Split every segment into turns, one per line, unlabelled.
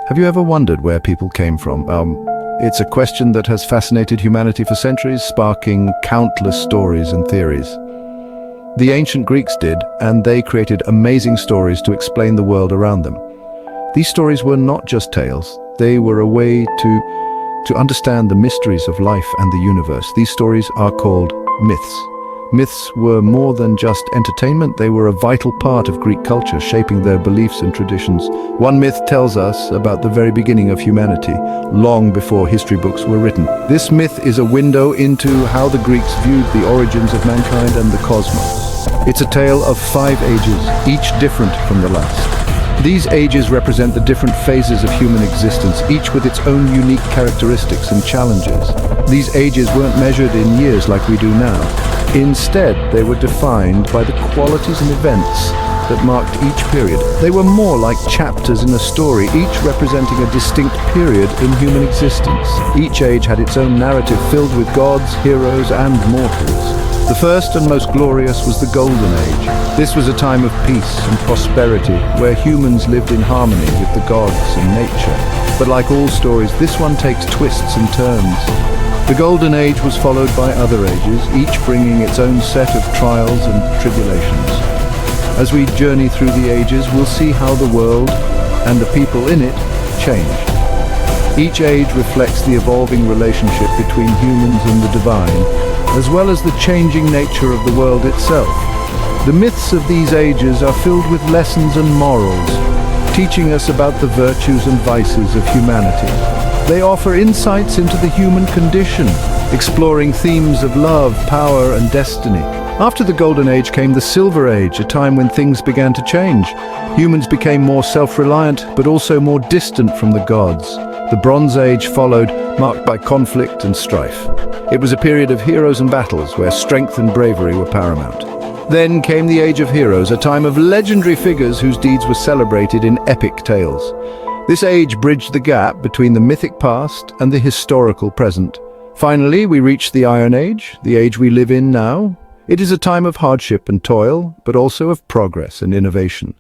Have you ever wondered where people came from? It's a question that has fascinated humanity for centuries, sparking countless stories and theories. The ancient Greeks did, and they created amazing stories to explain the world around them. These stories were not just tales. They were a way to understand the mysteries of life and the universe. These stories are called myths. Myths were more than just entertainment. They were a vital part of Greek culture, shaping their beliefs and traditions. One myth tells us about the very beginning of humanity, long before history books were written. This myth is a window into how the Greeks viewed the origins of mankind and the cosmos. It's a tale of 5 ages, each different from the last. These ages represent the different phases of human existence, each with its own unique characteristics and challenges. These ages weren't measured in years like we do now. Instead, they were defined by the qualities and events that marked each period. They were more like chapters in a story, each representing a distinct period in human existence. Each age had its own narrative filled with gods, heroes, and mortals. The first and most glorious was the Golden Age. This was a time of peace and prosperity, where humans lived in harmony with the gods and nature. But like all stories, this one takes twists and turns. The Golden Age was followed by other ages, each bringing its own set of trials and tribulations. As we journey through the ages, we'll see how the world and the people in it changed. Each age reflects the evolving relationship between humans and the divine, as well as the changing nature of the world itself. The myths of these ages are filled with lessons and morals, teaching us about the virtues and vices of humanity. They offer insights into the human condition, exploring themes of love, power, and destiny. After the Golden Age came the Silver Age, a time when things began to change. Humans became more self-reliant, but also more distant from the gods. The Bronze Age followed, marked by conflict and strife. It was a period of heroes and battles, where strength and bravery were paramount. Then came the Age of Heroes, a time of legendary figures whose deeds were celebrated in epic tales. This age bridged the gap between the mythic past and the historical present. Finally, we reached the Iron Age, the age we live in now. It is a time of hardship and toil, but also of progress and innovation.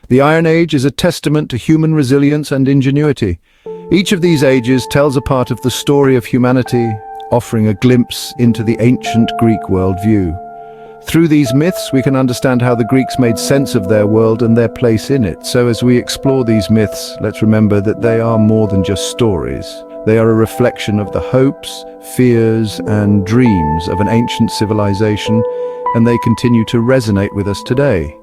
The Iron Age is a testament to human resilience and ingenuity. Each of these ages tells a part of the story of humanity, offering a glimpse into the ancient Greek worldview. Through these myths, we can understand how the Greeks made sense of their world and their place in it. So as we explore these myths, let's remember that they are more than just stories. They are a reflection of the hopes, fears, and dreams of an ancient civilization, and they continue to resonate with us today.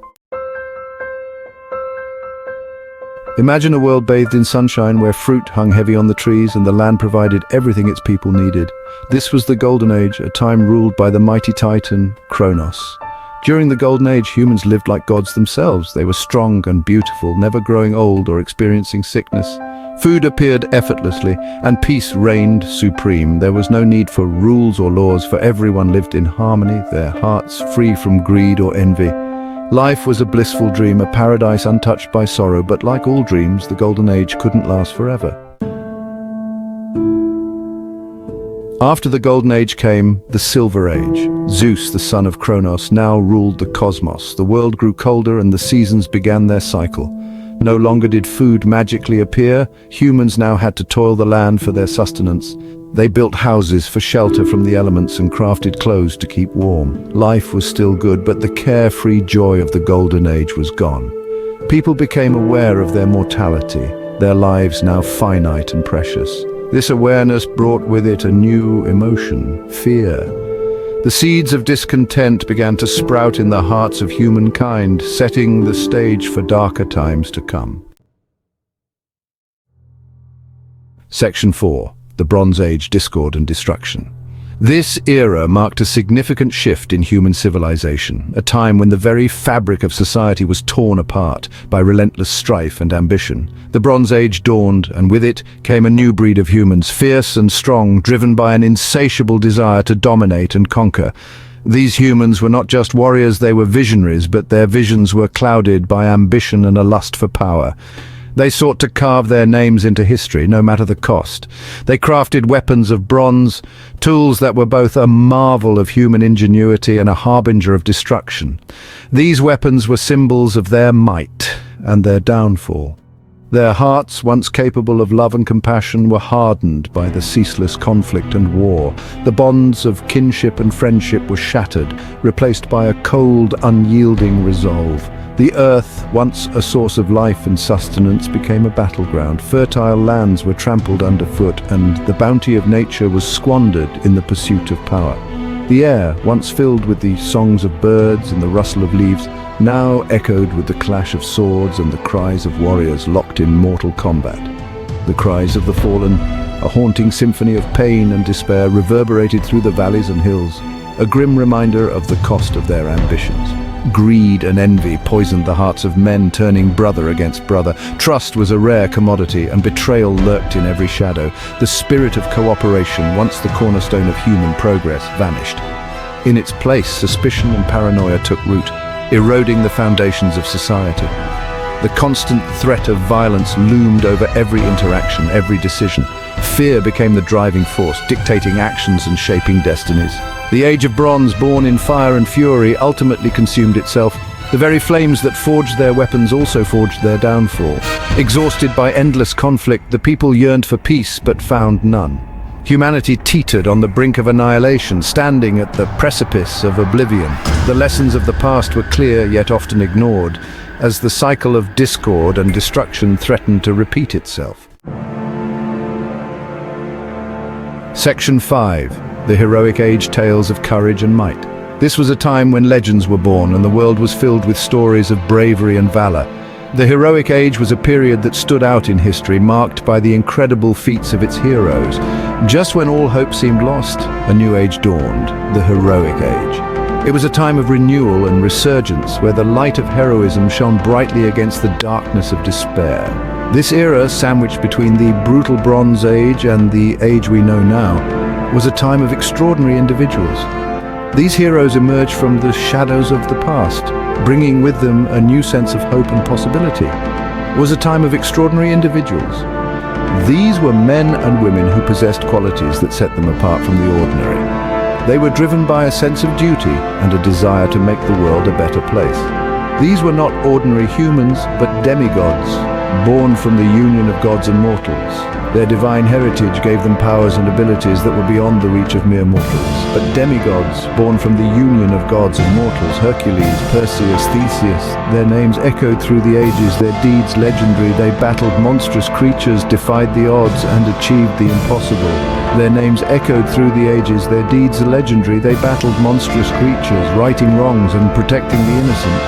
Imagine a world bathed in sunshine where fruit hung heavy on the trees and the land provided everything its people needed. This was the Golden Age, a time ruled by the mighty titan, Kronos. During the Golden Age, humans lived like gods themselves. They were strong and beautiful, never growing old or experiencing sickness. Food appeared effortlessly, and peace reigned supreme. There was no need for rules or laws, for everyone lived in harmony, their hearts free from greed or envy. Life was a blissful dream, a paradise untouched by sorrow, but like all dreams, the Golden Age couldn't last forever. After the Golden Age came the Silver Age. Zeus, the son of Kronos, now ruled the cosmos. The world grew colder and the seasons began their cycle. No longer did food magically appear. Humans now had to toil the land for their sustenance. They built houses for shelter from the elements and crafted clothes to keep warm. Life was still good, but the carefree joy of the Golden Age was gone. People became aware of their mortality, their lives now finite and precious. This awareness brought with it a new emotion, fear. The seeds of discontent began to sprout in the hearts of humankind, setting the stage for darker times to come. Section 4. The Bronze Age, Discord and Destruction. This era marked a significant shift in human civilization, a time when the very fabric of society was torn apart by relentless strife and ambition. The Bronze Age dawned, and with it came a new breed of humans, fierce and strong, driven by an insatiable desire to dominate and conquer. These humans were not just warriors, they were visionaries, but their visions were clouded by ambition and a lust for power. They sought to carve their names into history, no matter the cost. They crafted weapons of bronze, tools that were both a marvel of human ingenuity and a harbinger of destruction. These weapons were symbols of their might and their downfall. Their hearts, once capable of love and compassion, were hardened by the ceaseless conflict and war. The bonds of kinship and friendship were shattered, replaced by a cold, unyielding resolve. The earth, once a source of life and sustenance, became a battleground. Fertile lands were trampled underfoot, and the bounty of nature was squandered in the pursuit of power. The air, once filled with the songs of birds and the rustle of leaves, now echoed with the clash of swords and the cries of warriors locked in mortal combat. The cries of the fallen, a haunting symphony of pain and despair, reverberated through the valleys and hills, a grim reminder of the cost of their ambitions. Greed and envy poisoned the hearts of men, turning brother against brother. Trust was a rare commodity, and betrayal lurked in every shadow. The spirit of cooperation, once the cornerstone of human progress, vanished. In its place, suspicion and paranoia took root, eroding the foundations of society. The constant threat of violence loomed over every interaction, every decision. Fear became the driving force, dictating actions and shaping destinies. The Age of Bronze, born in fire and fury, ultimately consumed itself. The very flames that forged their weapons also forged their downfall. Exhausted by endless conflict, the people yearned for peace but found none. Humanity teetered on the brink of annihilation, standing at the precipice of oblivion. The lessons of the past were clear yet often ignored, as the cycle of discord and destruction threatened to repeat itself. Section 5. The Heroic Age: Tales of Courage and Might. This was a time when legends were born and the world was filled with stories of bravery and valor. The Heroic Age was a period that stood out in history, marked by the incredible feats of its heroes. Just when all hope seemed lost, a new age dawned, the Heroic Age. It was a time of renewal and resurgence, where the light of heroism shone brightly against the darkness of despair. This era, sandwiched between the brutal Bronze Age and the age we know now, was a time of extraordinary individuals. These heroes emerged from the shadows of the past, bringing with them a new sense of hope and possibility. It was a time of extraordinary individuals. These were men and women who possessed qualities that set them apart from the ordinary. They were driven by a sense of duty and a desire to make the world a better place. These were not ordinary humans, but demigods, born from the union of gods and mortals. Their divine heritage gave them powers and abilities that were beyond the reach of mere mortals. But demigods, born from the union of gods and mortals, Hercules, Perseus, Theseus, their names echoed through the ages, their deeds legendary. They battled monstrous creatures, defied the odds, and achieved the impossible. Their names echoed through the ages, their deeds legendary. They battled monstrous creatures, righting wrongs and protecting the innocent.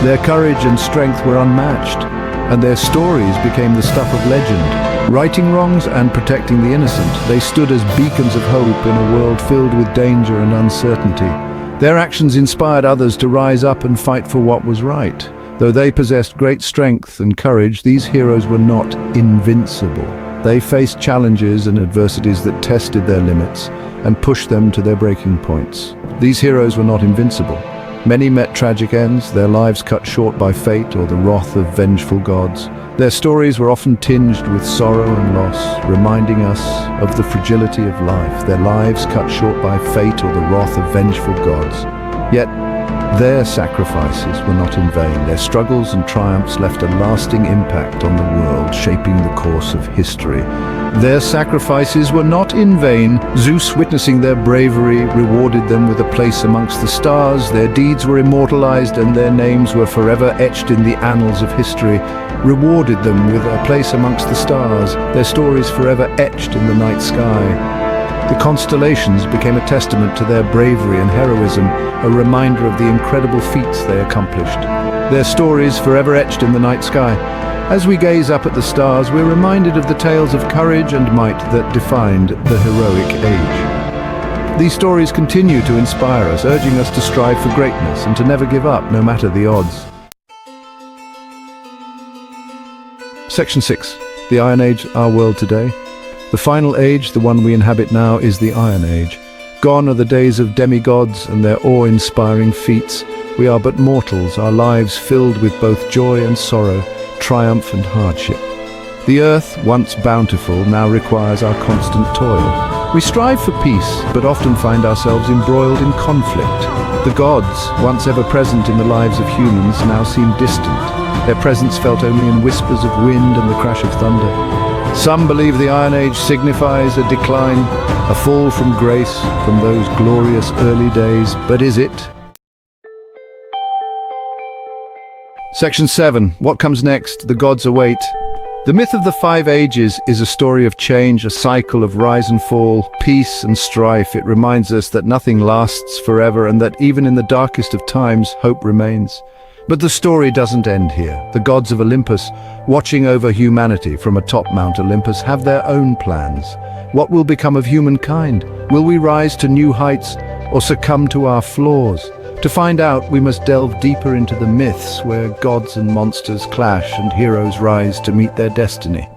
Their courage and strength were unmatched, and their stories became the stuff of legend. Righting wrongs and protecting the innocent, they stood as beacons of hope in a world filled with danger and uncertainty. Their actions inspired others to rise up and fight for what was right. Though they possessed great strength and courage, these heroes were not invincible. They faced challenges and adversities that tested their limits and pushed them to their breaking points. These heroes were not invincible. Many met tragic ends, their lives cut short by fate or the wrath of vengeful gods. Their stories were often tinged with sorrow and loss, reminding us of the fragility of life. Their lives cut short by fate or the wrath of vengeful gods. Yet, their sacrifices were not in vain. Their struggles and triumphs left a lasting impact on the world, shaping the course of history. Their sacrifices were not in vain. Zeus, witnessing their bravery, rewarded them with a place amongst the stars. Their deeds were immortalized and their names were forever etched in the annals of history. Rewarded them with a place amongst the stars, their stories forever etched in the night sky. The constellations became a testament to their bravery and heroism, a reminder of the incredible feats they accomplished. Their stories forever etched in the night sky. As we gaze up at the stars, we're reminded of the tales of courage and might that defined the heroic age. These stories continue to inspire us, urging us to strive for greatness and to never give up, no matter the odds. Section 6. The Iron Age, our world today. The final age, the one we inhabit now, is the Iron Age. Gone are the days of demigods and their awe-inspiring feats. We are but mortals, our lives filled with both joy and sorrow, triumph and hardship. The earth, once bountiful, now requires our constant toil. We strive for peace, but often find ourselves embroiled in conflict. The gods, once ever present in the lives of humans, now seem distant. their presence felt only in whispers of wind and the crash of thunder. Some believe the Iron Age signifies a decline, a fall from grace from those glorious early days, but is it? Section 7. What comes next? The gods await. The myth of the 5 ages is a story of change, a cycle of rise and fall, peace and strife. It reminds us that nothing lasts forever and that even in the darkest of times, hope remains. But the story doesn't end here. The gods of Olympus, watching over humanity from atop Mount Olympus, have their own plans. What will become of humankind? Will we rise to new heights or succumb to our flaws? To find out, we must delve deeper into the myths where gods and monsters clash and heroes rise to meet their destiny.